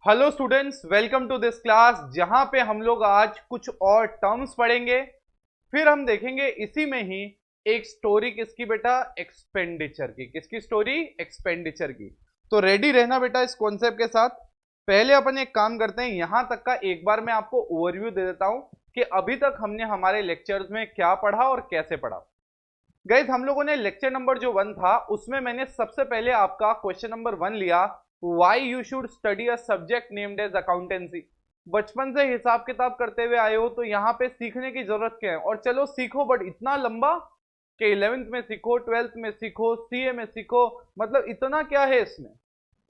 Hello students, welcome to this class जहां पे हम लोग आज कुछ और टर्म्स पढ़ेंगे। फिर हम देखेंगे इसी में ही एक स्टोरी किसकी बेटा, एक्सपेंडिचर की। किसकी स्टोरी? एक्सपेंडिचर की। तो रेडी रहना बेटा इस कॉन्सेप्ट के साथ। पहले अपन एक काम करते हैं, यहां तक का एक बार मैं आपको ओवरव्यू दे देता हूं कि अभी तक हमने हमारे लेक्चर्स में क्या पढ़ा और कैसे पढ़ा। गाइस, हम लोगों ने लेक्चर नंबर जो 1 था उसमें मैंने सबसे पहले आपका क्वेश्चन नंबर 1 लिया, why you should study a subject named as accountancy. बचपन से हिसाब किताब करते हुए आए हो तो यहाँ पे सीखने की जरूरत क्या है, और चलो सीखो, बट इतना लंबा कि 11th में सीखो, 12th में सीखो, सीए में सीखो, मतलब इतना क्या है इसमें।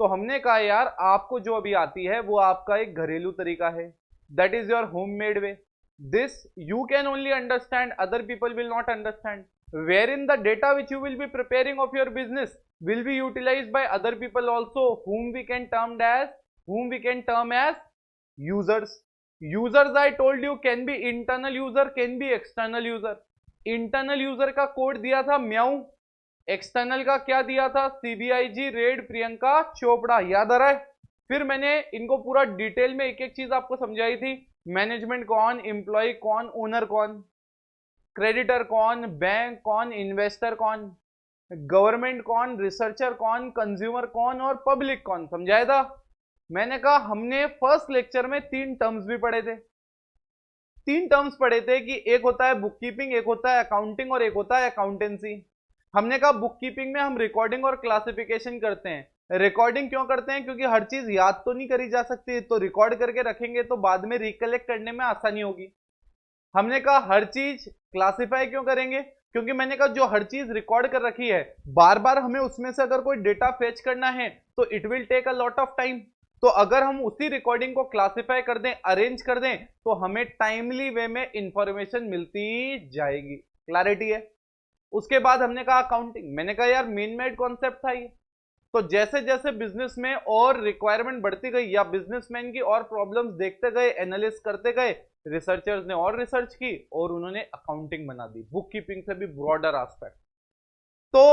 तो हमने कहा यार आपको जो अभी आती है वो आपका एक घरेलू तरीका है, that is your home made way. this you can only understand, other people will not understand, wherein the data which you will be preparing of your business will be utilized by other people also, whom we can term as users. Users, I told you, can be internal user, can be external user. Internal user का code दिया था म्याऊ, external का क्या दिया था? सीबीआईजी red Priyanka Chopra. याद आ रहा है? फिर मैंने इनको पूरा डिटेल में एक एक चीज आपको समझाई थी। मैनेजमेंट कौन, एम्प्लॉय कौन, ओनर कौन, क्रेडिटर कौन, बैंक कौन, इन्वेस्टर कौन, गवर्नमेंट कौन, रिसर्चर कौन, कंज्यूमर कौन और पब्लिक कौन, समझाया था। मैंने कहा हमने फर्स्ट लेक्चर में 3 टर्म्स भी पढ़े थे। 3 टर्म्स पढ़े थे कि एक होता है बुक कीपिंग, एक होता है अकाउंटिंग और एक होता है अकाउंटेंसी। हमने कहा बुक कीपिंग में हम रिकॉर्डिंग और क्लासिफिकेशन करते हैं। रिकॉर्डिंग क्यों करते हैं? क्योंकि हर चीज याद तो नहीं करी जा सकती, तो रिकॉर्ड करके रखेंगे तो बाद में रिकलेक्ट करने में आसानी होगी। हमने कहा हर चीज क्लासिफाई क्यों करेंगे? क्योंकि मैंने कहा जो हर चीज रिकॉर्ड कर रखी है, बार बार हमें उसमें से अगर कोई डेटा फेच करना है तो it will take a lot of time. तो अगर हम उसी रिकॉर्डिंग को क्लासिफाई कर दें, अरेंज कर दें, तो हमें टाइमली वे में इंफॉर्मेशन मिलती जाएगी। क्लैरिटी है? उसके बाद हमने कहा अकाउंटिंग। मैंने कहा यार मेन मेड कॉन्सेप्ट था ये। तो जैसे जैसे बिजनेस में और रिक्वायरमेंट बढ़ती गई या बिजनेसमैन की और प्रॉब्लम्स देखते गए, एनालिस्ट करते गए, रिसर्चर्स ने और रिसर्च की और उन्होंने अकाउंटिंग बना दी, बुक कीपिंग से भी ब्रॉडर एस्पेक्ट। तो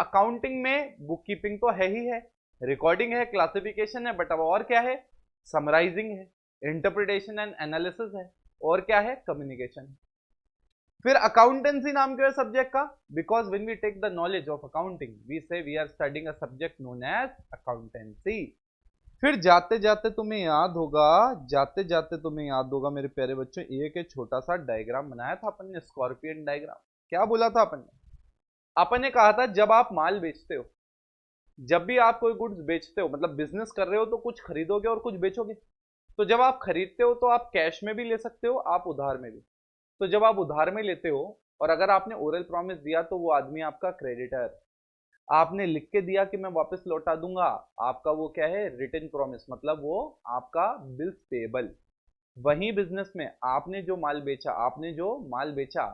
अकाउंटिंग में बुक कीपिंग तो है ही है, रिकॉर्डिंग है, क्लासिफिकेशन है, बट अब और क्या है? समराइजिंग है, इंटरप्रिटेशन एंड एनालिसिस है, और क्या है? कम्युनिकेशन है। फिर अकाउंटेंसी नाम क्यों है सब्जेक्ट का? Because when we take the knowledge of accounting we say we are studying a subject known as accountancy. फिर जाते जाते तुम्हें याद होगा, जाते जाते तुम्हें याद होगा मेरे प्यारे बच्चों, एक छोटा सा डायग्राम बनाया था अपन ने, स्कॉर्पियन डायग्राम। क्या बोला था अपन ने? अपन ने कहा था जब आप माल बेचते हो, जब भी आप कोई गुड्स बेचते हो, मतलब बिजनेस कर रहे हो, तो कुछ खरीदोगे और कुछ बेचोगे। तो जब आप खरीदते हो तो आप कैश में भी ले सकते हो, आप उधार में भी। तो जब आप उधार में लेते हो और अगर आपने ओरल प्रॉमिस दिया तो वो आदमी आपका क्रेडिटर। आपने लिख के दिया कि मैं वापस लौटा दूंगा, आपका वो क्या है? रिटन प्रॉमिस, मतलब वो आपका बिल्स पेबल। वहीं बिजनेस में आपने जो माल बेचा, आपने जो माल बेचा,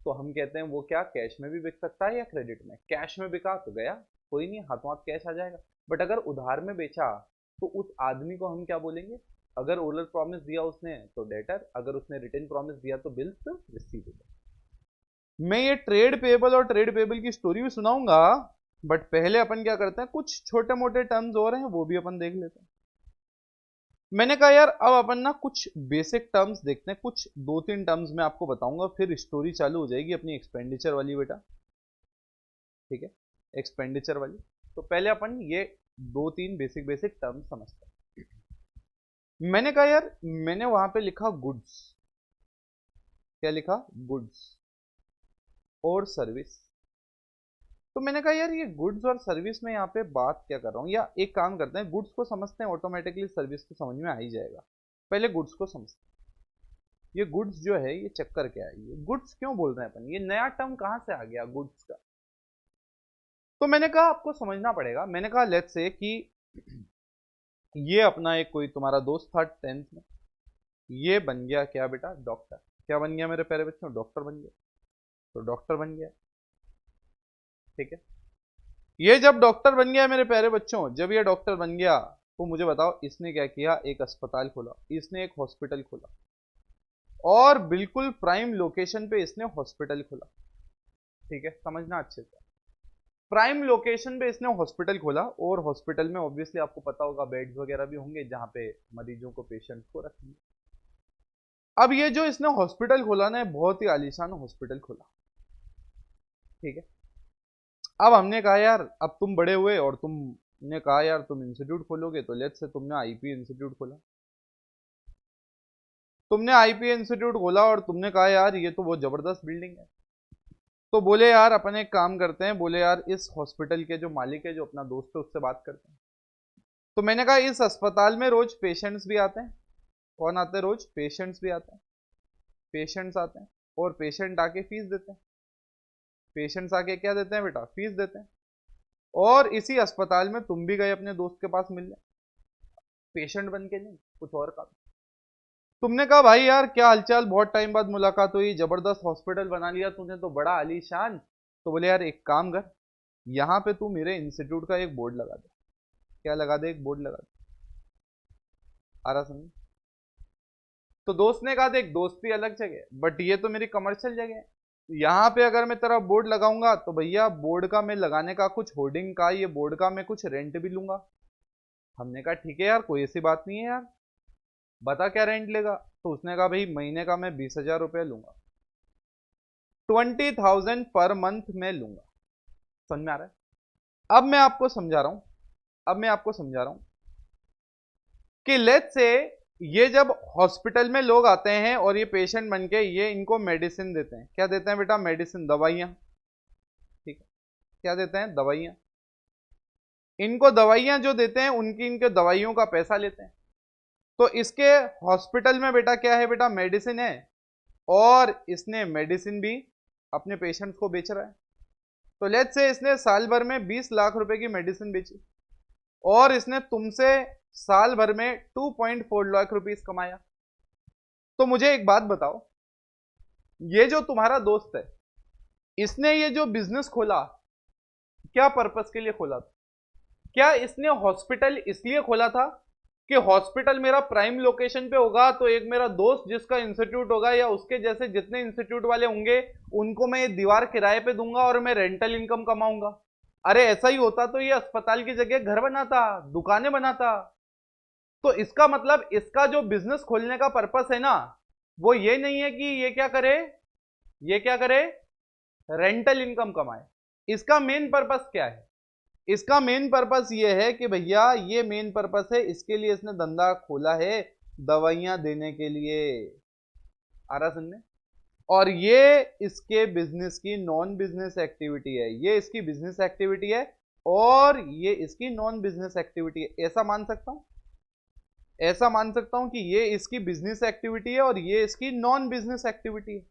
तो हम कहते हैं वो क्या कैश में भी बिक सकता है या क्रेडिट में। कैश में बिका तो गया, कोई नहीं, हाथों हाथ कैश आ जाएगा। बट अगर उधार में बेचा तो उस आदमी को हम क्या बोलेंगे? अगर ओरल प्रॉमिस दिया उसने तो डेटर, अगर उसने रिटन प्रॉमिस दिया तो बिल्स रिसीवेबल। मैं ये ट्रेड पेबल और ट्रेड पेबल की स्टोरी भी सुनाऊंगा, बट पहले अपन क्या करते हैं, कुछ छोटे मोटे टर्म्स और हैं वो भी अपन देख लेते हैं। मैंने कहा यार अब अपन ना कुछ बेसिक टर्म्स देखते हैं, कुछ 2-3 टर्म्स मैं आपको बताऊंगा, फिर स्टोरी चालू हो जाएगी अपनी एक्सपेंडिचर वाली बेटा। ठीक है, एक्सपेंडिचर वाली। तो पहले अपन ये 2-3 बेसिक बेसिक टर्म्स समझते हैं। मैंने कहा यार, मैंने वहां पे लिखा गुड्स। क्या लिखा? गुड्स और सर्विस। तो मैंने कहा यार ये गुड्स और सर्विस में यहाँ पे बात क्या कर रहा हूँ, या एक काम करते हैं, गुड्स को समझते हैं, ऑटोमेटिकली सर्विस को समझ में आ ही जाएगा। पहले गुड्स को समझते हैं। ये गुड्स जो है ये चक्कर क्या है, ये गुड्स क्यों बोल रहे हैं अपन, ये नया टर्म कहाँ से आ गया गुड्स का? तो मैंने कहा आपको समझना पड़ेगा। मैंने कहा लेट्स से कि ये अपना एक कोई तुम्हारा दोस्त था 10th में, ये बन गया क्या बेटा? डॉक्टर। क्या बन गया मेरे प्यारे बच्चों? डॉक्टर बन गया। तो डॉक्टर बन गया, ठीक है। ये जब डॉक्टर बन गया मेरे प्यारे बच्चों, जब ये डॉक्टर बन गया तो मुझे बताओ इसने क्या किया? एक अस्पताल खोला, इसने एक हॉस्पिटल खोला, और बिल्कुल प्राइम लोकेशन पे इसने हॉस्पिटल खोला। ठीक है, समझना अच्छे से। प्राइम लोकेशन पे इसने हॉस्पिटल खोला, और हॉस्पिटल में ऑब्वियसली आपको पता होगा बेड्स वगैरह भी होंगे जहां पे मरीजों को, पेशेंट्स को रखेंगे। अब ये जो इसने हॉस्पिटल खोला ना, बहुत ही आलीशान हॉस्पिटल खोला, ठीक है। अब हमने कहा यार, अब तुम बड़े हुए और तुमने कहा यार तुम इंस्टीट्यूट खोलोगे, तो लेट्स से तुमने आईपी इंस्टीट्यूट खोला। तुमने आईपी इंस्टीट्यूट खोला और तुमने कहा यार ये तो बहुत जबरदस्त बिल्डिंग है। तो बोले यार अपन एक काम करते हैं, बोले यार इस हॉस्पिटल के जो मालिक है, जो अपना दोस्त है, उससे बात करते हैं। तो मैंने कहा इस अस्पताल में रोज पेशेंट्स भी आते हैं। कौन आते हैं रोज? पेशेंट्स भी आते हैं। पेशेंट्स आते हैं और पेशेंट आके फीस देते हैं। पेशेंट्स आके क्या देते हैं बेटा? फीस देते हैं। और इसी अस्पताल में तुम भी गए अपने दोस्त के पास मिलने, पेशेंट बन के नहीं, कुछ और काम। तुमने कहा भाई यार क्या हालचाल, बहुत टाइम बाद मुलाकात हुई, जबरदस्त हॉस्पिटल बना लिया तूने तो, बड़ा आलीशान। तो बोले यार एक काम कर, यहाँ पे तू मेरे इंस्टीट्यूट का एक बोर्ड लगा दे। क्या लगा दे? एक बोर्ड लगा दे। आ रहा समझ? तो दोस्त ने कहा देख, दोस्ती अलग जगह, बट ये तो मेरी कमर्शियल जगह है, यहाँ पे अगर मैं तेरा बोर्ड लगाऊंगा तो भैया बोर्ड का मैं लगाने का, कुछ होर्डिंग का, ये बोर्ड का मैं कुछ रेंट भी लूंगा। हमने कहा ठीक है यार, कोई ऐसी बात नहीं है यार, बता क्या रेंट लेगा। तो उसने कहा भाई महीने का मैं 20,000 रुपये लूंगा, 20,000 पर मंथ में लूंगा। समझ में आ रहा है? अब मैं आपको समझा रहा हूं, अब मैं आपको समझा रहा हूं कि लेट्स से ये जब हॉस्पिटल में लोग आते हैं और ये पेशेंट बन के, ये इनको मेडिसिन देते हैं। क्या देते हैं बेटा? मेडिसिन, दवाइयां, ठीक है। क्या देते हैं? दवाइयां। इनको दवाइयां जो देते हैं, उनकी इनके दवाइयों का पैसा लेते हैं। तो इसके हॉस्पिटल में बेटा क्या है? बेटा मेडिसिन है, और इसने मेडिसिन भी अपने पेशेंट्स को बेच रहा है। तो लेट्स से इसने साल भर में 20 लाख रुपए की मेडिसिन बेची, और इसने तुमसे साल भर में 2.4 लाख रुपीस कमाया। तो मुझे एक बात बताओ, ये जो तुम्हारा दोस्त है, इसने ये जो बिजनेस खोला, क्या पर्पस के लिए खोला था? क्या इसने हॉस्पिटल इसलिए खोला था कि हॉस्पिटल मेरा प्राइम लोकेशन पे होगा, तो एक मेरा दोस्त जिसका इंस्टीट्यूट होगा, या उसके जैसे जितने इंस्टीट्यूट वाले होंगे, उनको मैं ये दीवार किराए पे दूंगा और मैं रेंटल इनकम कमाऊंगा? अरे ऐसा ही होता तो ये अस्पताल की जगह घर बनाता, दुकानें बनाता। तो इसका मतलब, इसका जो बिजनेस खोलने का पर्पस है ना, वो ये नहीं है कि ये क्या करे, ये क्या करे, रेंटल इनकम कमाए। इसका मेन पर्पस क्या है? इसका मेन पर्पस ये है कि भैया, ये मेन पर्पस है, इसके लिए इसने धंधा खोला है, दवाइयां देने के लिए। आ रहा सुनने? और ये इसके बिजनेस की नॉन बिजनेस एक्टिविटी है, ये इसकी बिजनेस एक्टिविटी है और ये इसकी नॉन बिजनेस एक्टिविटी है। ऐसा मान सकता हूं, ऐसा मान सकता हूं कि ये इसकी बिजनेस एक्टिविटी है और ये इसकी नॉन बिजनेस एक्टिविटी है।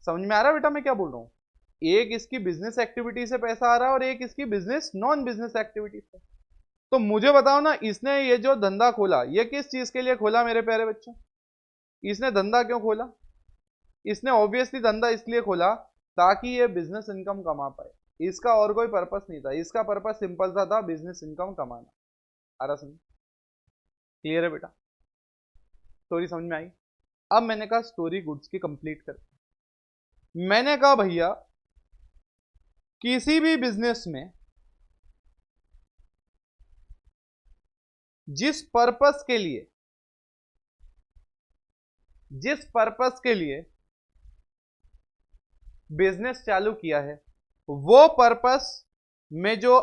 समझ में आ रहा है बेटा मैं क्या बोल रहा हूं? एक इसकी बिजनेस एक्टिविटी से पैसा आ रहा है और एक इसकी बिजनेस नॉन बिजनेस एक्टिविटी से। तो मुझे बताओ ना, इसने ये जो धंधा खोला, ये किस चीज के लिए खोला मेरे प्यारे बच्चों? इसने धंधा क्यों खोला? इसने ऑब्वियसली धंधा इसलिए खोला ताकि ये बिजनेस इनकम कमा पाए। इसका और कोई पर्पस नहीं था, इसका पर्पस सिंपल सा था, बिजनेस इनकम कमाना। आ रहा समझ? क्लियर है बेटा? स्टोरी समझ में आई? अब मैंने कहा स्टोरी गुड्स की कंप्लीट कर। मैंने कहा भैया, किसी भी बिजनेस में जिस पर्पस के लिए, जिस पर्पस के लिए बिजनेस चालू किया है, वो पर्पस में जो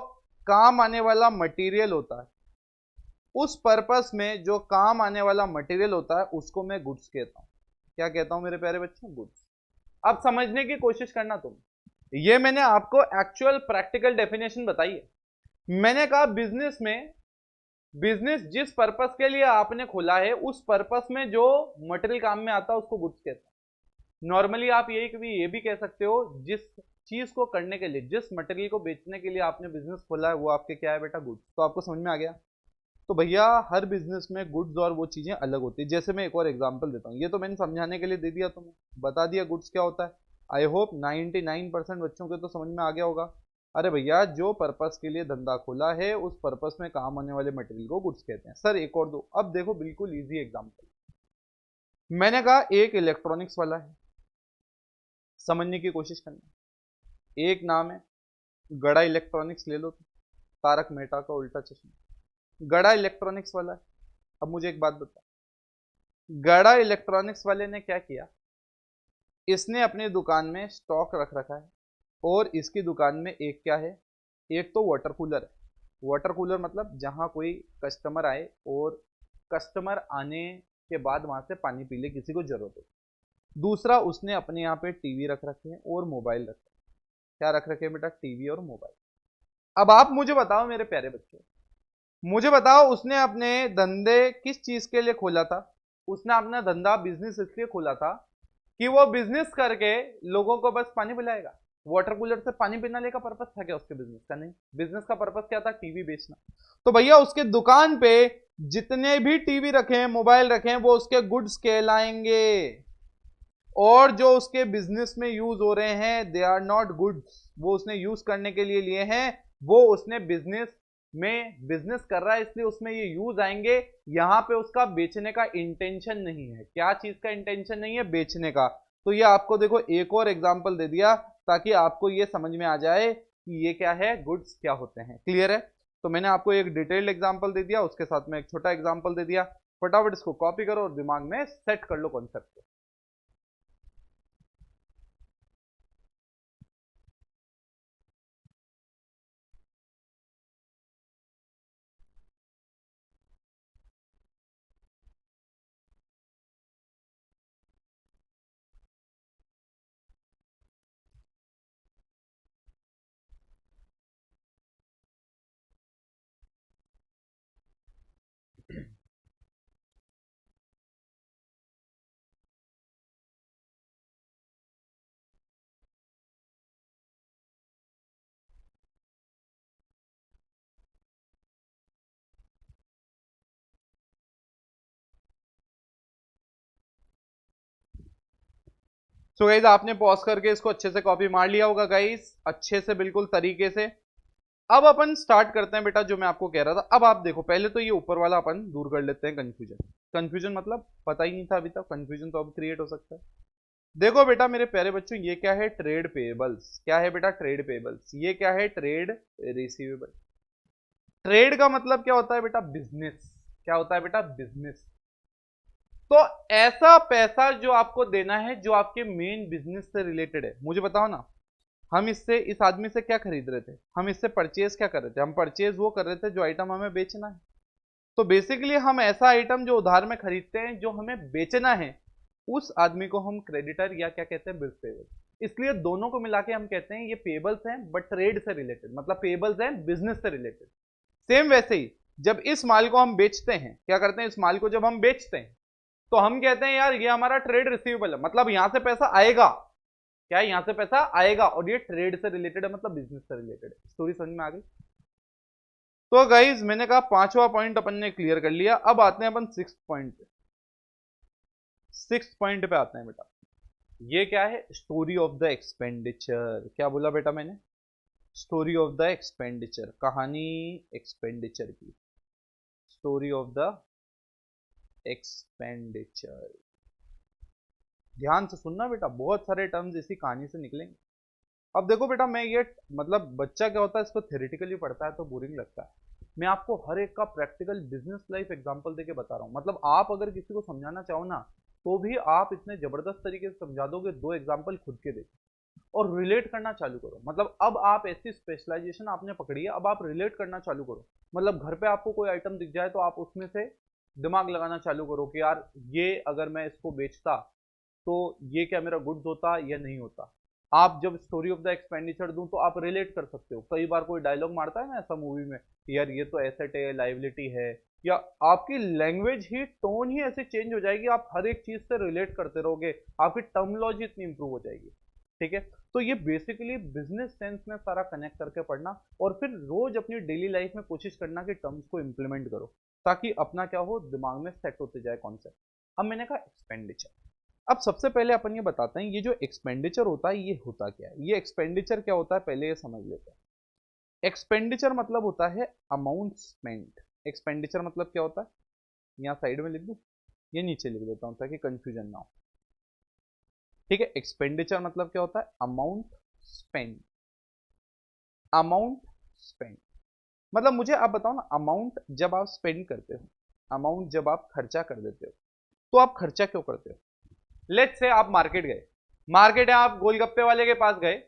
काम आने वाला मटेरियल होता है, उस पर्पस में जो काम आने वाला मटेरियल होता है, उसको मैं गुड्स कहता हूं। क्या कहता हूं मेरे प्यारे बच्चों? गुड्स। अब समझने की कोशिश करना तुम, ये मैंने आपको एक्चुअल प्रैक्टिकल डेफिनेशन बताई है। मैंने कहा बिजनेस में, बिजनेस जिस पर्पस के लिए आपने खोला है, उस पर्पस में जो मटेरियल काम में आता है, उसको गुड्स कहते हैं। नॉर्मली आप ये भी कह सकते हो, जिस चीज को करने के लिए, जिस मटेरियल को बेचने के लिए आपने बिजनेस खोला है, वो आपके क्या है बेटा? गुड्स। तो आपको समझ में आ गया? तो भैया हर बिजनेस में गुड्स और वो चीजें अलग होती है। जैसे मैं एक और एग्जांपल देता हूँ, ये तो मैंने समझाने के लिए दे दिया, तुम्हें बता दिया गुड्स क्या होता है। आई होप 99% बच्चों को तो समझ में आ गया होगा। अरे भैया, जो पर्पस के लिए धंधा खोला है, उस पर्पस में काम आने वाले मटेरियल को गुड्स कहते हैं। सर एक और दो। अब देखो बिल्कुल इजी एग्जांपल, मैंने कहा एक इलेक्ट्रॉनिक्स वाला है, समझने की कोशिश करना। एक नाम है, गड़ा इलेक्ट्रॉनिक्स ले लो, तारक मेहता का उल्टा चश्मा, गड़ा इलेक्ट्रॉनिक्स वाला है। अब मुझे एक बात बता, गड़ा इलेक्ट्रॉनिक्स वाले ने क्या किया, इसने अपनी दुकान में स्टॉक रख रखा है, और इसकी दुकान में एक क्या है, एक तो वाटर कूलर है। वाटर कूलर मतलब जहां कोई कस्टमर आए और कस्टमर आने के बाद वहां से पानी पी ले, किसी को जरूरत हो। दूसरा, उसने अपने यहाँ पे टीवी रख रखे हैं और मोबाइल रख रखे हैं। क्या रख रखे हैं बेटा, टीवी और मोबाइल। अब आप मुझे बताओ मेरे प्यारे बच्चों, मुझे बताओ उसने अपने धंधे किस चीज के लिए खोला था। उसने अपना धंधा बिजनेस इसलिए खोला था कि वो बिजनेस करके लोगों को बस पानी पिलाएगा। वाटर कूलर से पानी पीने का पर्पस था क्या उसके बिजनेस का? नहीं, बिजनेस का पर्पस क्या था, टीवी बेचना। तो भैया उसके दुकान पे जितने भी टीवी रखे हैं, मोबाइल रखे हैं, वो उसके गुड्स कहलाएंगे। और जो उसके बिजनेस में यूज हो रहे हैं, दे आर नॉट गुड्स, वो उसने यूज करने के लिए लिए हैं, वो उसने बिजनेस में बिजनेस कर रहा है इसलिए उसमें ये यूज आएंगे। यहां पे उसका बेचने का इंटेंशन नहीं है। क्या चीज का इंटेंशन नहीं है, बेचने का। तो ये आपको देखो एक और एग्जांपल दे दिया ताकि आपको ये समझ में आ जाए कि ये क्या है, गुड्स क्या होते हैं। क्लियर है? तो मैंने आपको एक डिटेल्ड एग्जांपल दे दिया, उसके साथ में एक छोटा एग्जांपल दे दिया। फटाफट इसको कॉपी करो और दिमाग में सेट कर लो कॉन्सेप्ट को। सो गाइज आपने पॉज करके इसको अच्छे से कॉपी मार लिया होगा गाइज, अच्छे से बिल्कुल तरीके से। अब अपन स्टार्ट करते हैं बेटा, जो मैं आपको कह रहा था। अब आप देखो, पहले तो ये ऊपर वाला अपन दूर कर लेते हैं, कंफ्यूजन। कंफ्यूजन मतलब पता ही नहीं था अभी तक, कंफ्यूजन तो अब क्रिएट हो सकता है। देखो बेटा मेरे प्यारे बच्चों, ये क्या है, ट्रेड पेबल्स। क्या है बेटा, ट्रेड पेबल्स। ये क्या है, ट्रेड रिसीवेबल। ट्रेड का मतलब क्या होता है बेटा, बिजनेस। क्या होता है बेटा, बिजनेस। तो ऐसा पैसा जो आपको देना है जो आपके मेन बिजनेस से रिलेटेड है। मुझे बताओ ना, हम इससे, इस आदमी से क्या खरीद रहे थे, हम इससे परचेज क्या कर रहे थे, हम परचेज वो कर रहे थे जो आइटम हमें बेचना है। तो बेसिकली हम ऐसा आइटम जो उधार में खरीदते हैं जो हमें बेचना है, उस आदमी को हम क्रेडिटर या क्या कहते हैं, बिल्स पेबल। इसलिए दोनों को मिला के हम कहते हैं ये पेबल्स हैं बट ट्रेड से रिलेटेड, मतलब पेबल्स हैं बिजनेस से रिलेटेड। सेम वैसे ही जब इस माल को हम बेचते हैं, क्या करते हैं, इस माल को जब हम बेचते हैं तो हम कहते हैं यार ये हमारा ट्रेड रिसीवेबल है, मतलब यहां से पैसा आएगा। क्या है, यहां से पैसा आएगा, और ये ट्रेड से रिलेटेड है, मतलब बिजनेस से रिलेटेड है। स्टोरी समझ में आ गई? तो गाइज मैंने कहा पांचवा पॉइंट अपन ने क्लियर कर लिया। अब आते हैं अपन सिक्स पॉइंट पे। सिक्स पॉइंट पे आते हैं बेटा। ये क्या है, स्टोरी ऑफ द एक्सपेंडिचर। क्या बोला बेटा मैंने, स्टोरी ऑफ द एक्सपेंडिचर, कहानी एक्सपेंडिचर की, स्टोरी ऑफ द एक्सपेंडिचर। ध्यान से सुनना बेटा, बहुत सारे टर्म्स इसी कहानी से निकलेंगे। अब देखो बेटा, मैं ये मतलब बच्चा क्या होता है, इसको थ्योरेटिकली पढ़ता है तो बोरिंग लगता है। मैं आपको हर एक का प्रैक्टिकल बिजनेस लाइफ एग्जांपल देके बता रहा हूँ। मतलब आप अगर किसी को समझाना चाहो ना, तो भी आप इतने जबरदस्त तरीके से समझा दोगे। दो एग्जांपल खुद के देखो और रिलेट करना चालू करो। मतलब अब आप ऐसी स्पेशलाइजेशन आपने पकड़ी है, अब आप रिलेट करना चालू करो। मतलब घर पे आपको कोई आइटम दिख जाए तो आप उसमें से दिमाग लगाना चालू करो कि यार ये अगर मैं इसको बेचता तो ये क्या मेरा गुड्स होता या नहीं होता। आप जब स्टोरी ऑफ द एक्सपेंडिचर दूं तो आप रिलेट कर सकते हो। कई बार कोई डायलॉग मारता है ना ऐसा मूवी में कि यार ये तो एसेट है, लाइबिलिटी है, या आपकी लैंग्वेज ही, टोन ही ऐसे चेंज हो जाएगी, आप हर एक चीज से रिलेट करते रहोगे, आपकी टर्मोलॉजी इतनी इंप्रूव हो जाएगी। ठीक है? तो ये बेसिकली बिजनेस सेंस में सारा कनेक्ट करके पढ़ना, और फिर रोज अपनी डेली लाइफ में कोशिश करना कि टर्म्स को इंप्लीमेंट करो, ताकि अपना क्या हो, दिमाग में सेट होते जाए कॉन्सेप्ट। अब मैंने कहा एक्सपेंडिचर। अब सबसे पहले अपन ये बताते हैं, ये जो एक्सपेंडिचर होता है ये होता क्या है। ये एक्सपेंडिचर क्या होता है पहले ये समझ लेते हैं। एक्सपेंडिचर मतलब होता है अमाउंट स्पेंट। एक्सपेंडिचर मतलब क्या होता है, यहाँ साइड में लिख दूं, ये नीचे लिख देता हूं ताकि कंफ्यूजन ना हो। ठीक है, एक्सपेंडिचर मतलब क्या होता है, अमाउंट स्पेंड। अमाउंट स्पेंड, मतलब मुझे आप बताओ ना, अमाउंट जब आप स्पेंड करते हो, अमाउंट जब आप खर्चा कर देते हो, तो आप खर्चा क्यों करते हो? लेट्स से आप मार्केट गए, मार्केट है, आप गोलगप्पे वाले के पास गए,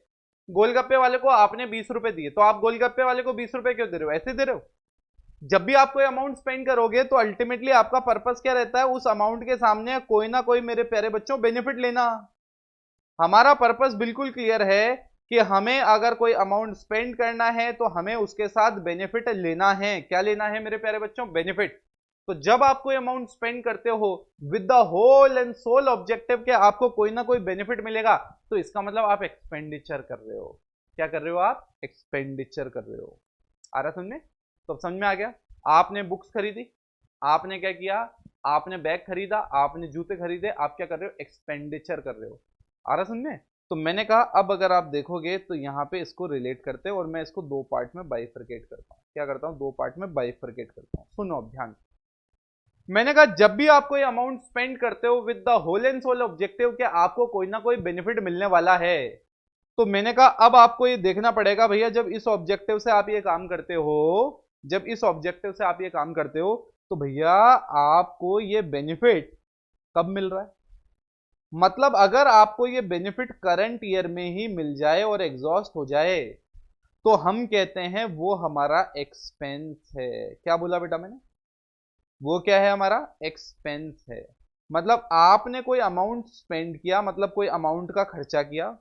गोलगप्पे वाले को आपने 20 रुपए दिए, तो आप गोलगप्पे वाले को 20 रुपए क्यों दे रहे हो? ऐसे दे रहे हो? जब भी आप कोई अमाउंट स्पेंड करोगे तो अल्टीमेटली आपका पर्पस क्या रहता है? उस अमाउंट के सामने कोई ना कोई, मेरे प्यारे बच्चों, बेनिफिट लेना। हमारा पर्पस बिल्कुल क्लियर है कि हमें अगर कोई अमाउंट स्पेंड करना है तो हमें उसके साथ बेनिफिट लेना है। क्या लेना है मेरे प्यारे बच्चों? बेनिफिट। तो जब आप कोई अमाउंट स्पेंड करते हो with the whole and sole objective के आपको कोई ना कोई बेनिफिट मिलेगा, तो इसका मतलब आप एक्सपेंडिचर कर रहे हो। क्या कर रहे हो? आप एक्सपेंडिचर कर रहे हो। आ रहा समझ में? तो समझ में आ गया? आपने बुक्स खरीदी, आपने क्या किया? आपने बैग खरीदा, आपने जूते खरीदे, आप क्या कर रहे हो? एक्सपेंडिचर कर रहे हो। आ रहा समझ में? तो मैंने कहा अब अगर आप देखोगे तो यहां पे इसको रिलेट करते हैं और मैं इसको दो पार्ट में बाइफरकेट करता हूं। क्या करता हूं? दो पार्ट में बाइफरकेट करता हूं। सुनो अब ध्यान। मैंने कहा जब भी आप कोई अमाउंट स्पेंड करते हो with the whole and sole objective कि आपको कोई ना कोई बेनिफिट मिलने वाला है, तो मैंने कहा अब आपको ये देखना पड़ेगा भैया, जब इस ऑब्जेक्टिव से आप ये काम करते हो, जब इस ऑब्जेक्टिव से आप ये काम करते हो, तो भैया आपको ये बेनिफिट कब मिल रहा है? मतलब अगर आपको ये बेनिफिट करंट ईयर में ही मिल जाए और एग्जॉस्ट हो जाए, तो हम कहते हैं वो हमारा एक्सपेंस है। क्या बोला बेटा मैंने? वो क्या है? हमारा एक्सपेंस है। मतलब आपने कोई अमाउंट स्पेंड किया, मतलब कोई अमाउंट का खर्चा किया,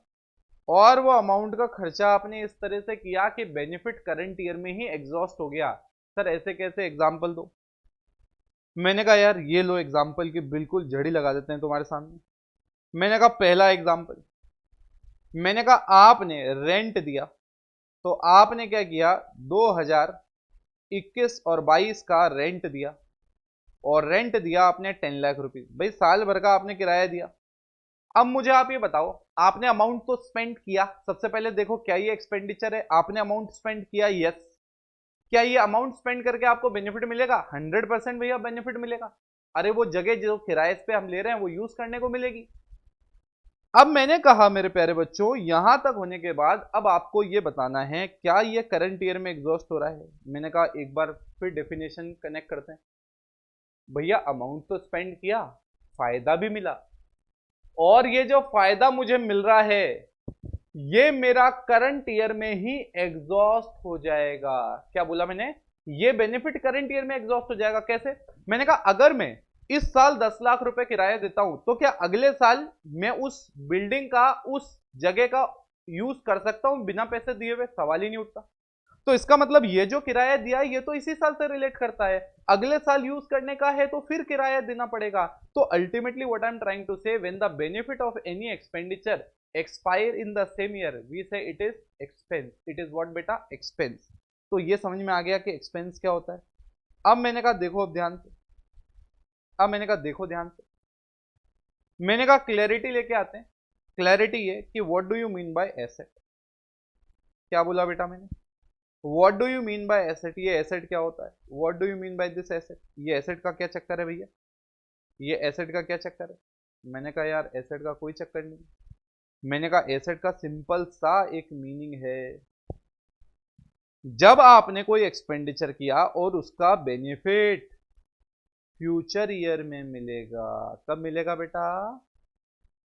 और वो अमाउंट का खर्चा आपने इस तरह से किया कि बेनिफिट करंट ईयर में ही एग्जॉस्ट हो गया। सर ऐसे कैसे? एग्जांपल दो। मैंने कहा यार ये लो एग्जांपल की बिल्कुल जड़ी लगा देते हैं तुम्हारे सामने। मैंने कहा पहला एग्जांपल, मैंने कहा आपने रेंट दिया, तो आपने क्या किया? 2021 और 22 का रेंट दिया, और रेंट दिया आपने 10 लाख रुपीज। भाई साल भर का आपने किराया दिया। अब मुझे आप ये बताओ, आपने अमाउंट तो स्पेंड किया। सबसे पहले देखो क्या ये एक्सपेंडिचर है? आपने अमाउंट स्पेंड किया, यस। क्या ये अमाउंट स्पेंड करके आपको बेनिफिट मिलेगा? 100% भैया बेनिफिट मिलेगा। अरे वो जगह जो किराए पे हम ले रहे हैं वो यूज करने को मिलेगी। अब मैंने कहा मेरे प्यारे बच्चों, यहां तक होने के बाद अब आपको ये बताना है क्या ये करंट ईयर में एग्जॉस्ट हो रहा है? मैंने कहा एक बार फिर डेफिनेशन कनेक्ट करते हैं। भैया अमाउंट तो स्पेंड किया, फायदा भी मिला, और ये जो फायदा मुझे मिल रहा है ये मेरा करंट ईयर में ही एग्जॉस्ट हो जाएगा। क्या बोला मैंने? ये बेनिफिट करंट ईयर में एग्जॉस्ट हो जाएगा। कैसे? मैंने कहा अगर मैं इस साल 10 लाख रुपए किराया देता हूं, तो क्या अगले साल मैं उस बिल्डिंग का, उस जगह का यूज कर सकता हूं बिना पैसे दिए हुए? सवाल ही नहीं उठता। तो इसका मतलब ये जो किराया दिया ये तो इसी साल से रिलेट करता है, अगले साल यूज करने का है तो फिर किराया देना पड़ेगा। तो ultimately what I am trying to say, when the benefit of any expenditure expire in the same year we say it is expense. It is what बेटा? एक्सपेंस। तो ये समझ में आ गया कि एक्सपेंस क्या होता है। अब मैंने कहा देखो अब ध्यान से, अब मैंने कहा देखो ध्यान से, मैंने कहा क्लैरिटी लेके आते हैं। क्लैरिटी ये कि what do you mean by asset? क्या बोला बेटा मैंने? What do you mean by asset? ये एसेट क्या होता है? What do you mean by this asset? ये एसेट का क्या चक्कर है भैया? ये एसेट का क्या चक्कर है? मैंने कहा यार एसेट का कोई चक्कर नहीं। मैंने कहा एसेट का सिंपल सा एक मीनिंग है, जब आपने कोई एक्सपेंडिचर किया और उसका बेनिफिट फ्यूचर ईयर में मिलेगा। कब मिलेगा बेटा?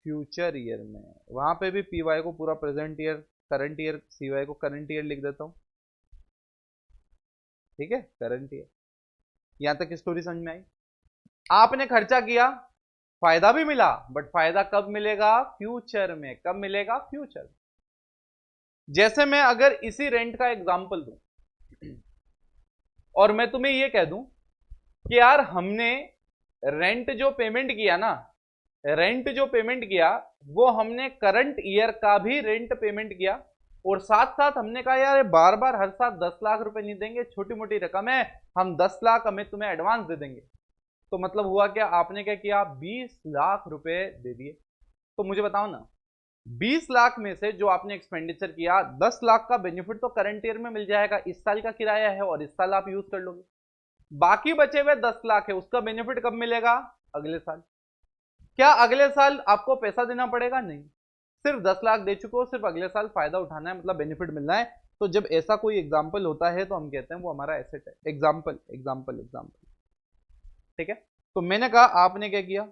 फ्यूचर ईयर में। वहां पे भी पीवाई को पूरा present year, current year, CY को करंट ईयर लिख देता हूं। ठीक है, करंट ईयर। यहां तक स्टोरी समझ में आई? आपने खर्चा किया, फायदा भी मिला, बट फायदा कब मिलेगा? फ्यूचर में। कब मिलेगा? फ्यूचर। जैसे मैं अगर इसी रेंट का एग्जांपल दूं और मैं तुम्हें यह कह दूं कि यार हमने रेंट जो पेमेंट किया ना, रेंट जो पेमेंट किया वो हमने करंट ईयर का भी रेंट पेमेंट किया, और साथ साथ हमने कहा यार बार बार हर साल 10 लाख रुपए नहीं देंगे, छोटी मोटी रकम है, हम 10 लाख हमें तुम्हें एडवांस दे देंगे। तो मतलब हुआ क्या? आपने क्या किया? 20 लाख रुपए दे दिए। तो मुझे बताओ ना, 20 लाख में से जो आपने एक्सपेंडिचर किया, 10 लाख का बेनिफिट तो करंट ईयर में मिल जाएगा, इस साल का किराया है और इस साल आप यूज कर लोगे। बाकी बचे हुए 10 लाख है, उसका बेनिफिट कब मिलेगा? अगले साल। क्या अगले साल आपको पैसा देना पड़ेगा? नहीं। सिर्फ 10 लाख दे चुके हो, सिर्फ अगले साल फायदा उठाना है, मतलब बेनिफिट मिलना है। तो जब ऐसा कोई एग्जाम्पल होता है तो हम कहते हैं वो हमारा एसेट है। एग्जाम्पल एग्जाम्पल एग्जाम्पल, ठीक है। तो मैंने कहा आपने क्या किया,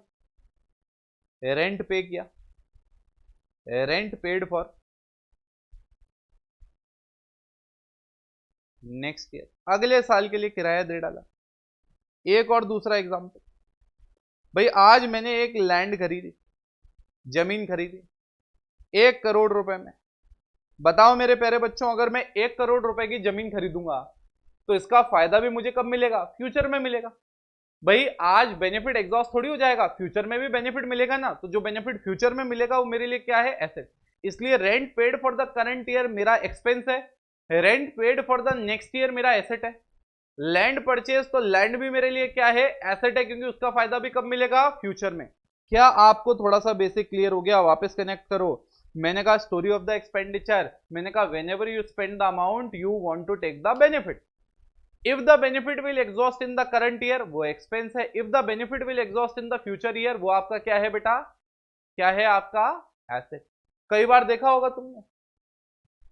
रेंट पे किया, rent paid for next year, अगले साल के लिए किराया दे डाला। एक और दूसरा एग्जाम्पल, भाई आज मैंने एक लैंड खरीदी, जमीन खरीदी 1 करोड़ रुपए में। बताओ मेरे प्यारे बच्चों, अगर मैं 1 करोड़ रुपए की जमीन खरीदूंगा तो इसका फायदा भी मुझे कब मिलेगा, फ्यूचर में मिलेगा। भाई आज बेनिफिट एग्जॉस्ट थोड़ी हो जाएगा, फ्यूचर में भी बेनिफिट मिलेगा ना। तो जो बेनिफिट फ्यूचर में मिलेगा वो मेरे लिए क्या है, एसेट। इसलिए rent paid for the current year मेरा एक्सपेंस है, rent paid for the next year मेरा एसेट है। लैंड परचेज, तो लैंड भी मेरे लिए क्या है, एसेट है, क्योंकि उसका फायदा भी कब मिलेगा, फ्यूचर में। क्या आपको थोड़ा सा बेसिक क्लियर हो गया, वापस कनेक्ट करो। मैंने कहा स्टोरी ऑफ द एक्सपेंडिचर, मैंने कहा whenever you spend the amount you want to take the benefit. If the benefit will exhaust in the current year वो एक्सपेंस है, if the benefit will exhaust in the future year वो आपका क्या है बेटा, क्या है आपका, एसेट। कई बार देखा होगा तुमने,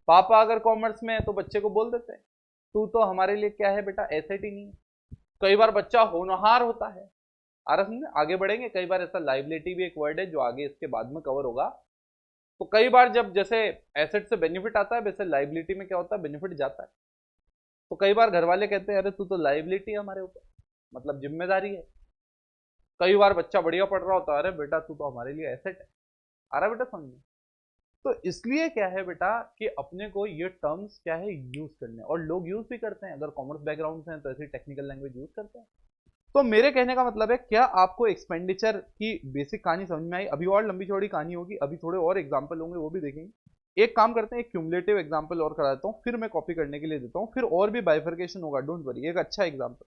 पापा अगर कॉमर्स में है तो बच्चे को बोल देते हैं तू तो हमारे लिए क्या है बेटा, एसेट ही नहीं है। कई बार बच्चा होनहार होता है, आ रहा समझे, आगे बढ़ेंगे। कई बार ऐसा लाइबिलिटी भी एक वर्ड है जो आगे इसके बाद में कवर होगा। तो कई बार जब जैसे एसेट से बेनिफिट आता है वैसे लाइबिलिटी में क्या होता है, बेनिफिट जाता है। तो कई बार घर वाले कहते हैं अरे तू तो लाइबिलिटी है हमारे ऊपर, मतलब जिम्मेदारी है। कई बार बच्चा बढ़िया पढ़ रहा होता है, अरे बेटा तू तो हमारे लिए एसेट है। आ रहा बेटा समझ। तो इसलिए क्या है बेटा कि अपने को ये टर्म्स क्या है यूज करने, और लोग यूज भी करते हैं। अगर कॉमर्स बैकग्राउंड से हैं तो ऐसी टेक्निकल लैंग्वेज यूज करते हैं। तो मेरे कहने का मतलब है, क्या आपको एक्सपेंडिचर की बेसिक कहानी समझ में आई? अभी और लंबी चौड़ी कहानी होगी, अभी थोड़े और एग्जाम्पल होंगे वो भी देखेंगे। एक काम करते हैं, एक क्यूमुलेटिव एग्जाम्पल और करा देता हूँ, फिर मैं कॉपी करने के लिए देता हूँ, फिर और भी बाइफर्केशन होगा, डोंट वरी। एक अच्छा एग्जाम्पल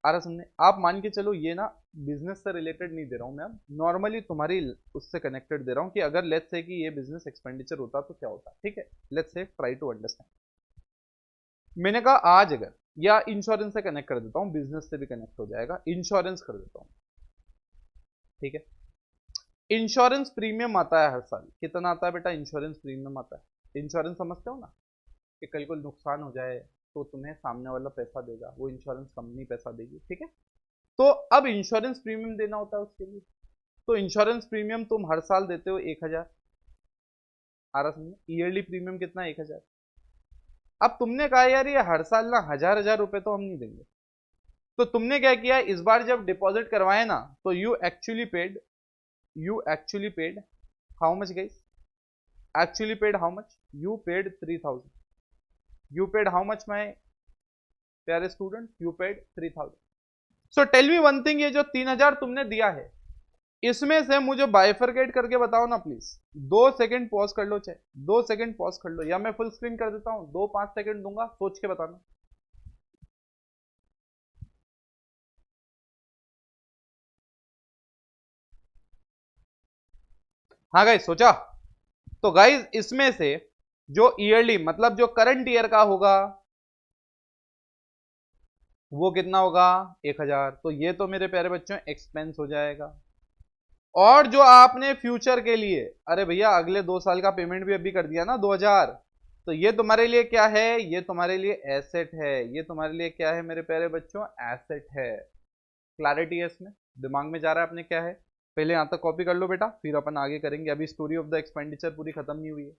आ रहा समझने, आप मान के चलो ये ना बिजनेस से रिलेटेड नहीं दे रहा हूं मैं, अब नॉर्मली तुम्हारी उससे कनेक्टेड दे रहा हूं कि अगर लेट्स से कि ये बिजनेस एक्सपेंडिचर होता तो क्या होता, ठीक है। Let's say try to understand. मैंने कहा आज अगर, या इंश्योरेंस से कनेक्ट कर देता हूं, बिजनेस से भी कनेक्ट हो जाएगा, इंश्योरेंस कर देता हूं, ठीक है। इंश्योरेंस प्रीमियम आता है हर साल, कितना आता है बेटा, इंश्योरेंस प्रीमियम आता है। इंश्योरेंस समझते हो ना, कि कल को नुकसान हो जाए तो तुम्हें सामने वाला पैसा देगा, वो इंश्योरेंस कंपनी पैसा देगी, ठीक है। तो अब इंश्योरेंस प्रीमियम देना होता है उसके लिए। तो इंश्योरेंस प्रीमियम तुम हर साल देते हो 1,000, आ रहा समझे, ईयरली प्रीमियम कितना, 1,000। अब तुमने कहा यार ये हर साल ना हजार हजार रुपए तो हम नहीं देंगे। तो तुमने क्या किया, इस बार जब डिपॉजिट करवाए ना, तो you actually paid how much guys, actually paid how much, you paid 3,000। You paid how much my प्यारे student, you paid 3,000। So tell me one thing, ये जो 3,000 तुमने दिया है इसमें से मुझे बाइफरकेट करके बताओ ना प्लीज। 2 सेकंड पॉज कर लो, चाहे 2 सेकंड पॉज कर लो, या मैं फुल स्क्रीन कर देता हूं, 2 5 सेकंड दूंगा, सोच के बताना। हाँ गाइस सोचा। तो गाइस इसमें से जो ईयरली मतलब जो करंट ईयर का होगा वो कितना होगा, 1,000। तो ये तो मेरे प्यारे बच्चों एक्सपेंस हो जाएगा। और जो आपने फ्यूचर के लिए, अरे भैया अगले 2 साल का पेमेंट भी अभी कर दिया ना 2,000, तो ये तुम्हारे लिए क्या है, ये तुम्हारे लिए एसेट है। ये तुम्हारे लिए क्या है मेरे प्यारे बच्चों, एसेट है। क्लैरिटी है इसमें, दिमाग में जा रहा है अपने क्या है। पहले यहां तक कॉपी कर लो बेटा, फिर अपन आगे करेंगे, अभी स्टोरी ऑफ द एक्सपेंडिचर पूरी खत्म नहीं हुई है।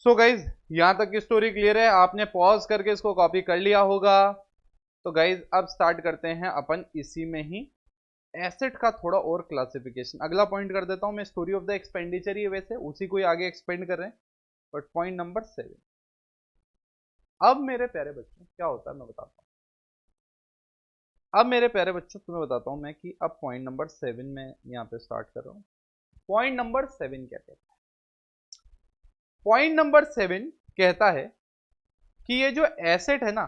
सो गाइज यहां तक की स्टोरी क्लियर है, आपने पॉज करके इसको कॉपी कर लिया होगा। तो गाइज अब स्टार्ट करते हैं अपन इसी में ही एसेट का थोड़ा और क्लासिफिकेशन। अगला पॉइंट कर देता हूं मैं, स्टोरी ऑफ द एक्सपेंडिचर ही है, वैसे उसी को ही आगे एक्सपेंड कर रहे हैं, बट पॉइंट नंबर 7। अब मेरे प्यारे बच्चों क्या होता है मैं बताता हूं। अब मेरे प्यारे बच्चों तुम्हें बताता हूं मैं कि अब पॉइंट नंबर 7 में यहां पे स्टार्ट कर रहा हूं। पॉइंट नंबर 7 क्या कहता है? पॉइंट नंबर 7 कहता है कि ये जो एसेट है ना,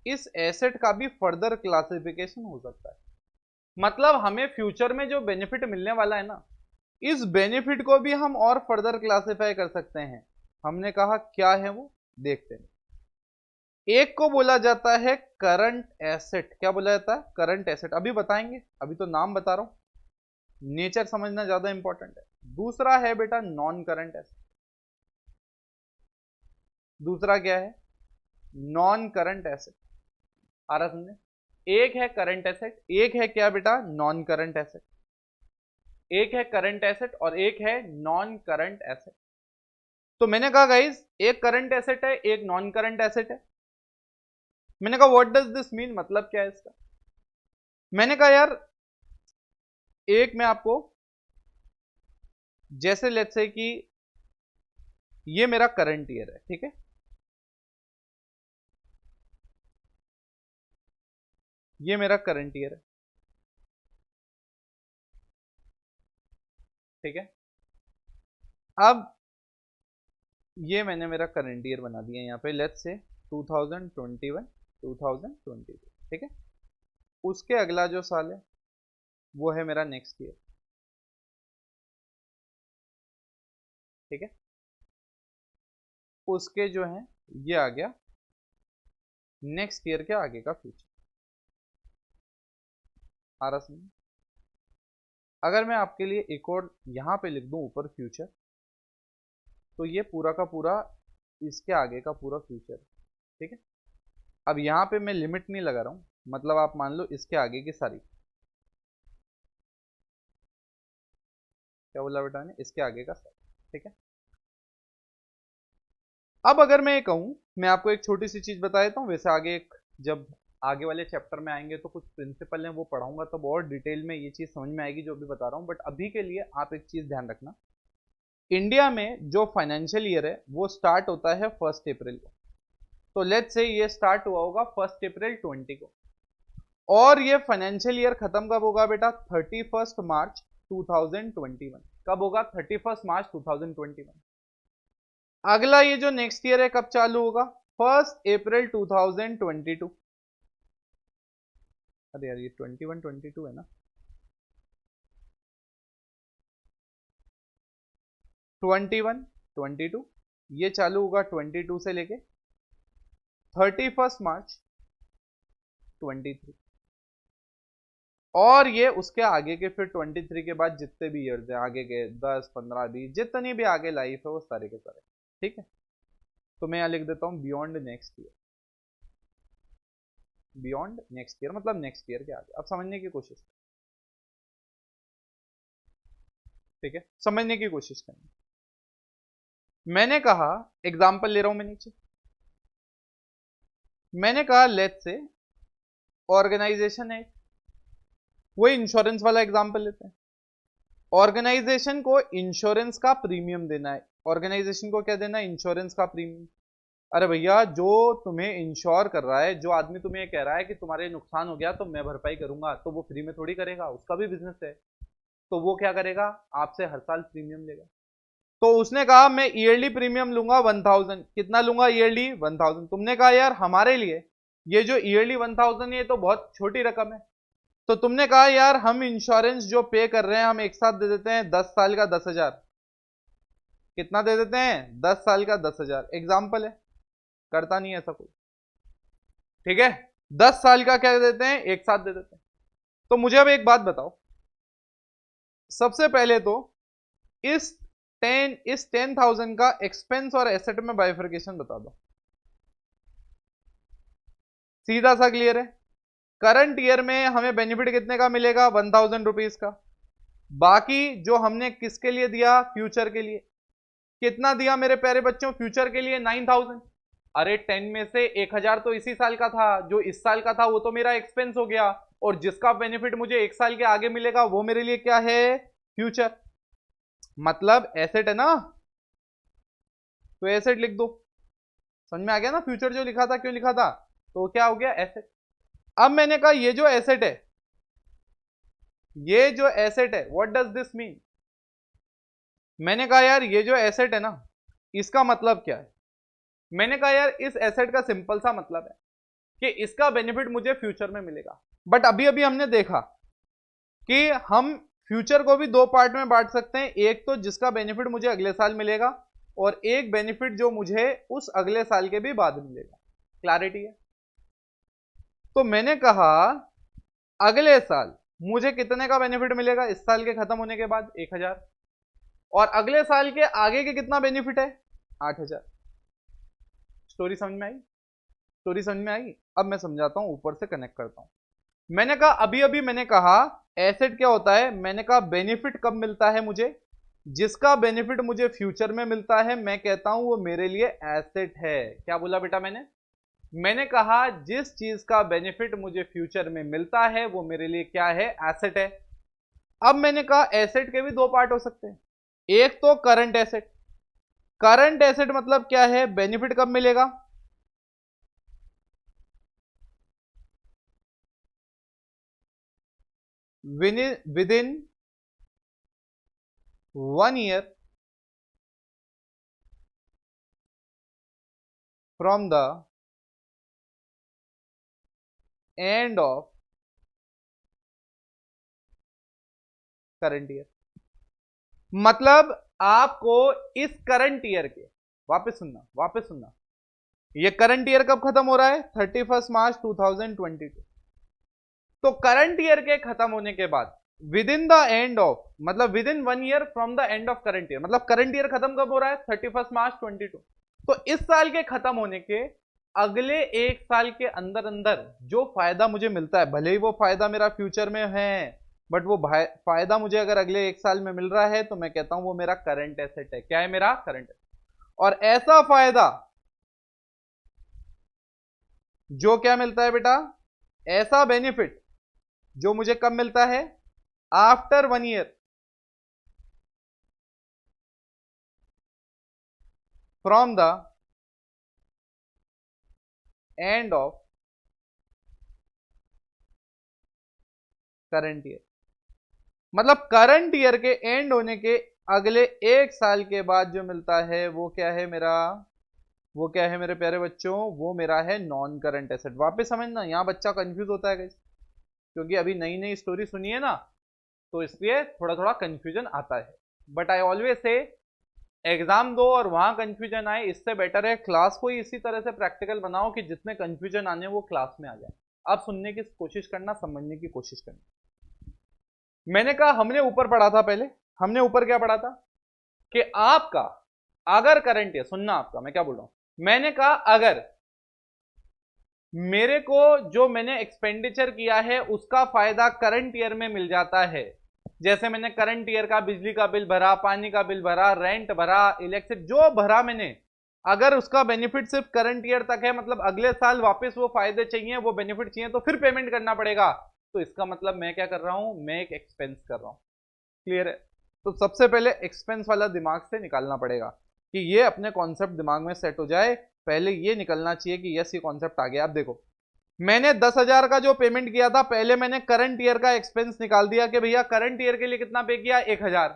इस एसेट का भी फर्दर क्लासिफिकेशन हो सकता है। मतलब हमें फ्यूचर में जो बेनिफिट मिलने वाला है ना, इस बेनिफिट को भी हम और फर्दर क्लासिफाई कर सकते हैं। हमने कहा क्या है वो, देखते हैं। एक को बोला जाता है करंट एसेट। क्या बोला जाता है? Current asset. अभी बताएंगे, अभी तो नाम बता रहा हूं, नेचर समझना ज्यादा इंपॉर्टेंट है। दूसरा है बेटा नॉन करंट एसेट। दूसरा क्या है? Non current asset. आ रहा समझे? एक है करंट एसेट, एक है क्या बेटा? Non current asset. एक है करंट एसेट और एक है नॉन करंट एसेट। तो मैंने कहा गाइस एक करंट एसेट है, एक नॉन करंट एसेट है। मैंने कहा व्हाट डज दिस मीन, मतलब क्या है इसका? मैंने कहा यार एक मैं आपको, जैसे लेट्स से कि ये मेरा करंट ईयर है, ठीक है? ये मेरा करंट ईयर है, ठीक है? अब ये मैंने मेरा करंट ईयर बना दिया यहां पे, लेट्स से 2021 2022, ठीक है? उसके अगला जो साल है वो है मेरा नेक्स्ट ईयर, ठीक है? उसके जो है ये आ गया नेक्स्ट ईयर के आगे का फ्यूचर। आ रहा समझ? अगर मैं आपके लिए एक और यहां पे लिख दूं ऊपर फ्यूचर, तो ये पूरा का पूरा इसके आगे का पूरा फ्यूचर, ठीक है? अब यहां पे मैं लिमिट नहीं लगा रहा हूं, मतलब आप मान लो इसके आगे की सारी, क्या बोला बेटा ने? इसके आगे का सारी, ठीक है? अब अगर मैं ये कहूं, मैं आपको एक छोटी सी चीज बता देता हूं, वैसे आगे एक जब आगे वाले चैप्टर में आएंगे तो कुछ प्रिंसिपल हैं वो पढ़ाऊंगा, तब और डिटेल में ये चीज समझ में आएगी जो भी बता रहा हूं। बट अभी के लिए आप एक चीज ध्यान रखना, इंडिया में जो फाइनेंशियल ईयर है वो स्टार्ट होता है 1 अप्रैल को। तो लेट्स से ये स्टार्ट हुआ होगा 1 अप्रैल 20 को, और ये फाइनेंशियल ईयर खत्म कब होगा बेटा? 31 मार्च 2021। कब होगा? 31 मार्च 2021। अगला ये जो नेक्स्ट ईयर है कब चालू होगा? 1 अप्रैल 2022। अरे यार ये 21 22 है ना, 21 22 ये चालू होगा 22 से लेके 31 मार्च 23, और ये उसके आगे के फिर 23 के बाद जितने भी ईयर्स है आगे के 10 15 20 जितनी भी आगे लाइफ है वो सारे के सारे, ठीक है? तो मैं यहां लिख देता हूं beyond next year. Beyond next year मतलब नेक्स्ट ईयर के आगे। अब समझने की कोशिश, ठीक है? समझने की कोशिश करनी। मैंने कहा एग्जाम्पल ले रहा हूं मैं नीचे, मैंने कहा लेट्स से ऑर्गेनाइजेशन है, वो इंश्योरेंस वाला एग्जाम्पल लेते हैं। ऑर्गेनाइजेशन को इंश्योरेंस का प्रीमियम देना है। ऑर्गेनाइजेशन को क्या देना है? इंश्योरेंस का प्रीमियम। अरे भैया जो तुम्हें इंश्योर कर रहा है, जो आदमी तुम्हें ये कह रहा है कि तुम्हारे नुकसान हो गया तो मैं भरपाई करूंगा, तो वो फ्री में थोड़ी करेगा, उसका भी बिजनेस है। तो वो क्या करेगा? आपसे हर साल प्रीमियम लेगा। तो उसने कहा मैं ईयरली प्रीमियम लूंगा 1000। कितना लूंगा? ईयरली 1000। तुमने कहा यार हमारे लिए ये जो ईयरली 1000 ये तो बहुत छोटी रकम है। तो तुमने कहा यार हम इंश्योरेंस जो पे कर रहे हैं हम एक साथ दे देते हैं 10 साल का 10,000। कितना दे देते हैं? 10 साल का 10,000। एग्जाम्पल है, करता नहीं है ऐसा कोई, ठीक है? 10 साल का क्या देते हैं? एक साथ दे देते हैं। तो मुझे अब एक बात बताओ, सबसे पहले तो इस 10,000 का एक्सपेंस और एसेट में बाइफर्केशन बता दो। सीधा सा क्लियर है। करंट ईयर में हमें बेनिफिट कितने का मिलेगा? 1000 रुपीज का। बाकी जो हमने किसके लिए दिया? फ्यूचर के लिए। कितना दिया मेरे प्यारे बच्चों फ्यूचर के लिए? 9000। अरे 10 में से 1000 तो इसी साल का था, जो इस साल का था वो तो मेरा एक्सपेंस हो गया, और जिसका बेनिफिट मुझे 1 साल के आगे मिलेगा वो मेरे लिए क्या है? फ्यूचर। मतलब एसेट है ना, तो एसेट लिख दो। समझ में आ गया ना? फ्यूचर जो लिखा था क्यों लिखा था, तो क्या हो गया? एसेट। अब मैंने कहा ये जो एसेट है, ये जो एसेट है, व्हाट डज दिस मीन? मैंने कहा यार ये जो एसेट है ना, इसका मतलब क्या है? मैंने कहा यार इस एसेट का सिंपल सा मतलब है कि इसका बेनिफिट मुझे फ्यूचर में मिलेगा। बट अभी अभी हमने देखा कि हम फ्यूचर को भी दो पार्ट में बांट सकते हैं, एक तो जिसका बेनिफिट मुझे अगले साल मिलेगा, और एक बेनिफिट जो मुझे उस अगले साल के भी बाद मिलेगा। क्लैरिटी है? तो मैंने कहा अगले साल मुझे कितने का बेनिफिट मिलेगा इस साल के खत्म होने के बाद? 1000। और अगले साल के आगे के कितना बेनिफिट है? 8000। स्टोरी समझ में आई? स्टोरी समझ में आई? अब मैं समझाता हूं, ऊपर से कनेक्ट करता हूं। मैंने कहा अभी अभी मैंने कहा एसेट क्या होता है, मैंने कहा बेनिफिट कब मिलता है मुझे? जिसका बेनिफिट मुझे फ्यूचर में मिलता है, मैं कहता हूं वो मेरे लिए एसेट है। क्या बोला बेटा मैंने कहा जिस चीज का बेनिफिट मुझे फ्यूचर में मिलता है वो मेरे लिए क्या है? एसेट है। अब मैंने कहा एसेट के भी दो पार्ट हो सकते हैं, एक तो करंट एसेट। करंट एसेट मतलब क्या है? बेनिफिट कब मिलेगा? With in 1 year from the end of current year. मतलब आपको इस करंट ईयर के, वापस सुनना, ये करंट ईयर कब खत्म हो रहा है? 31 मार्च 2022। तो करंट ईयर के खत्म होने के बाद within the end of, मतलब within 1 year from the end of current year, मतलब करंट ईयर खत्म कब हो रहा है? 31 मार्च 22। तो इस साल के खत्म होने के अगले 1 साल के अंदर अंदर जो फायदा मुझे मिलता है, भले ही वो फायदा मेरा फ्यूचर में है, बट वो फायदा मुझे अगर अगले 1 साल में मिल रहा है तो मैं कहता हूं वो मेरा करंट एसेट है। क्या है? मेरा करंट एसेट। और ऐसा फायदा जो क्या मिलता है बेटा? ऐसा बेनिफिट जो मुझे कब मिलता है? After 1 year from the end of current year. मतलब करंट ईयर के एंड होने के अगले 1 साल के बाद जो मिलता है वो क्या है मेरा? वो क्या है मेरे प्यारे बच्चों? वो मेरा है नॉन करंट एसेट। वापस समझना, यहां बच्चा कंफ्यूज होता है guys, क्योंकि अभी नई नई स्टोरी सुनी है ना, तो इसलिए थोड़ा थोड़ा कंफ्यूजन आता है। But I always say exam दो और वहां कंफ्यूजन आए, इससे बेटर है क्लास को ही इसी तरह से प्रैक्टिकल बनाओ कि जितने कंफ्यूजन आने वो क्लास में आ जाए। आप सुनने की कोशिश करना, समझने की कोशिश करना। मैंने कहा हमने ऊपर पढ़ा था, पहले हमने ऊपर क्या पढ़ा था कि आपका अगर करंट ईयर, सुनना आपका मैं क्या बोल रहा हूं, मैंने कहा अगर मेरे को जो मैंने एक्सपेंडिचर किया है उसका फायदा करंट ईयर में मिल जाता है, जैसे मैंने करंट ईयर का बिजली का बिल भरा, पानी का बिल भरा, रेंट भरा, इलेक्ट्रिसिटी जो भरा मैंने, अगर उसका बेनिफिट सिर्फ करंट ईयर तक है, मतलब अगले साल वापस वो फायदे चाहिए, वो बेनिफिट चाहिए, तो फिर पेमेंट करना पड़ेगा, तो इसका मतलब मैं क्या कर रहा हूं? मैं एक एक्सपेंस कर रहा हूं। क्लियर है? तो सबसे पहले एक्सपेंस वाला दिमाग से निकालना पड़ेगा कि ये अपने कॉन्सेप्ट दिमाग में सेट हो जाए, पहले ये निकलना चाहिए कि यस ये कॉन्सेप्ट आ गया। अब देखो मैंने 10,000 का जो पेमेंट किया था, पहले मैंने करंट ईयर का एक्सपेंस निकाल दिया कि भैया करंट ईयर के लिए कितना पे किया? 1000।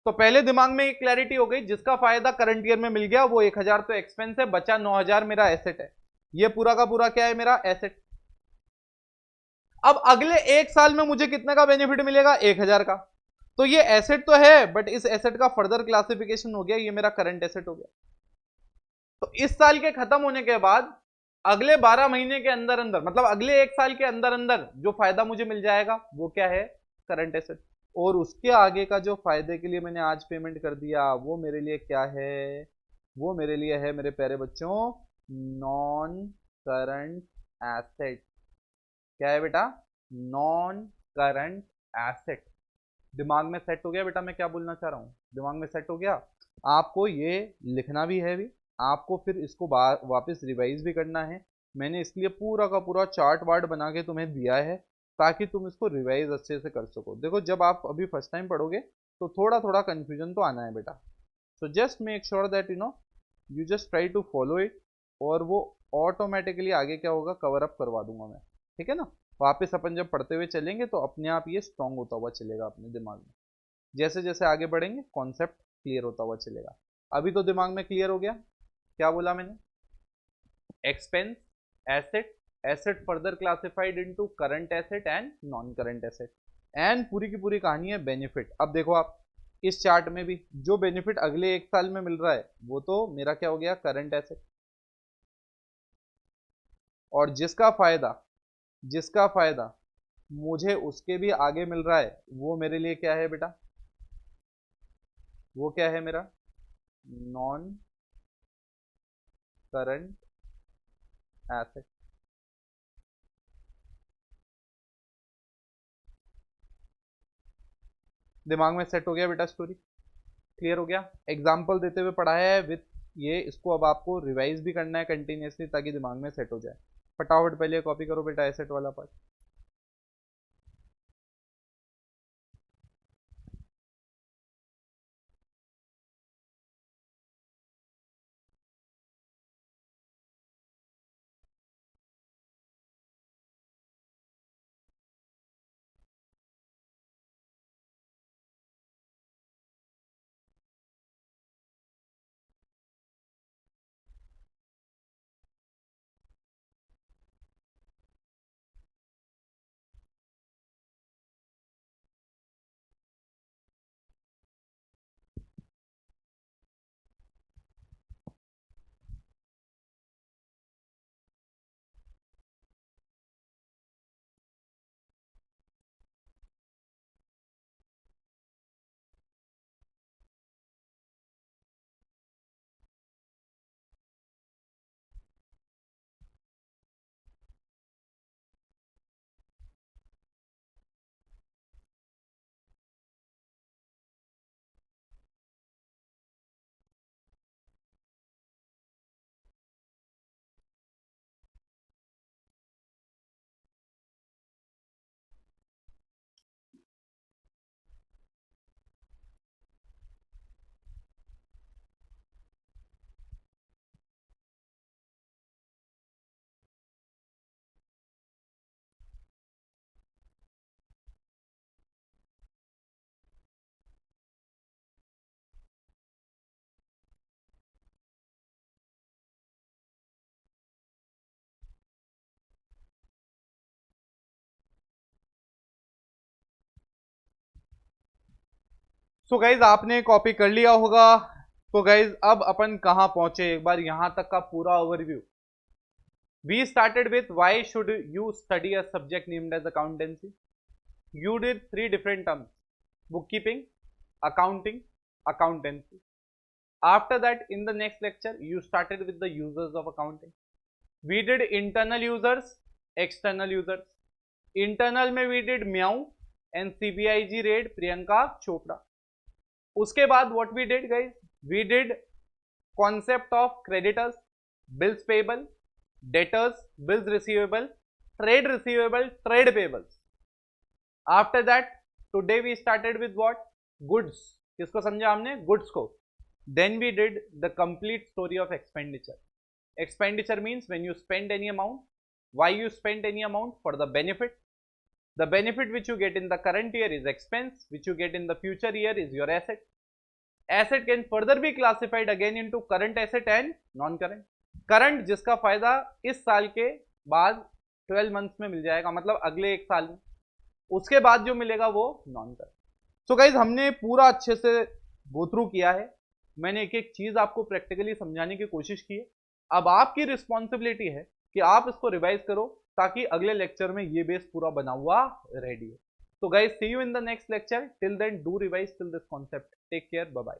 तो पहले दिमाग में एक क्लैरिटी हो गई, जिसका फायदा करंट ईयर में मिल गया वो 1000 तो एक्सपेंस है, बचा 9000 मेरा एसेट है। ये पूरा का पूरा क्या है? मेरा एसेट। अब अगले 1 साल में मुझे कितने का बेनिफिट मिलेगा? 1000 का। तो ये एसेट तो है, बट इस एसेट का फर्दर क्लासिफिकेशन हो गया, ये मेरा करंट एसेट हो गया। तो इस साल के खत्म होने के बाद अगले 12 महीने के अंदर अंदर, मतलब अगले 1 साल के अंदर अंदर जो फायदा मुझे मिल जाएगा वो क्या है? Current asset. और उसके आगे का जो फायदे के लिए मैंने आज पेमेंट कर दिया वो मेरे लिए क्या है? वो मेरे लिए है मेरे प्यारे बच्चों नॉन करंट एसेट। क्या है बेटा? Non current asset. दिमाग में सेट हो गया बेटा मैं क्या बोलना चाह रहा हूं? दिमाग में सेट हो गया? आपको ये लिखना भी है भी, आपको फिर इसको वापस रिवाइज भी करना है। मैंने इसलिए पूरा का पूरा चार्ट वार्ट बना के तुम्हें दिया है ताकि तुम इसको रिवाइज अच्छे से कर सको। देखो जब आप अभी फर्स्ट टाइम पढ़ोगे तो थोड़ा थोड़ा कंफ्यूजन तो आना है बेटा। So just make sure that you just try to follow it, और वो ऑटोमेटिकली आगे क्या होगा, कवर अप करवा दूंगा मैं। ठीक है ना। वापस अपन जब पढ़ते हुए चलेंगे तो अपने आप ये स्ट्रांग होता हुआ चलेगा अपने दिमाग में। जैसे जैसे आगे बढ़ेंगे कॉन्सेप्ट क्लियर होता हुआ चलेगा। अभी तो दिमाग में क्लियर हो गया। क्या बोला मैंने? Expense, asset, asset further classified into current asset and non current asset, and पूरी की पूरी कहानी है बेनिफिट। अब देखो आप इस चार्ट में भी जो बेनिफिट अगले 1 साल में मिल रहा है वो तो मेरा क्या हो गया, करंट एसेट। और जिसका फायदा मुझे उसके भी आगे मिल रहा है वो मेरे लिए क्या है बेटा, वो क्या है मेरा, नॉन करंट एसेट। दिमाग में सेट हो गया बेटा, स्टोरी क्लियर हो गया। एग्जाम्पल देते हुए पढ़ाया है विथ ये, इसको अब आपको रिवाइज भी करना है कंटिन्यूसली ताकि दिमाग में सेट हो जाए। फटाफट पहले कॉपी करो बेटा एसेट वाला पार्ट। सो गाइज आपने कॉपी कर लिया होगा। तो गाइज अब अपन कहां पहुंचे, एक बार यहां तक का पूरा overview. We started with why should you study a subject named as accountancy. You did 3 different terms: bookkeeping, accounting, accountancy. After that, in the next lecture, you started with the users of accounting. We did internal users, external users. Internal में we did Meow and CBIG read Priyanka Chopra. उसके बाद what we did guys? We did concept of creditors, bills payable, debtors, bills receivable, trade receivable, trade payables. After that today we started with what, goods. किसको समझा हमने, goods को। Then we did the complete story of expenditure. Expenditure means when you spend any amount, why you spend any amount, for the benefit. The benefit which you get in the current year is expense, which you get in the future year is your asset. Asset can further be classified again into current asset and non current. Current जिसका फायदा इस साल के बाद 12 months में मिल जाएगा, मतलब अगले 1 साल में, उसके बाद जो मिलेगा वो नॉन करंट। सो गाइज हमने पूरा अच्छे से गो थ्रू किया है। मैंने एक एक चीज आपको प्रैक्टिकली समझाने की कोशिश की है। अब आपकी रिस्पॉन्सिबिलिटी है कि आप इसको रिवाइज करो ताकि अगले लेक्चर में ये बेस पूरा बना हुआ रेडी है। तो guys see you in the next lecture. Till then do revise till this concept. Take care, bye bye.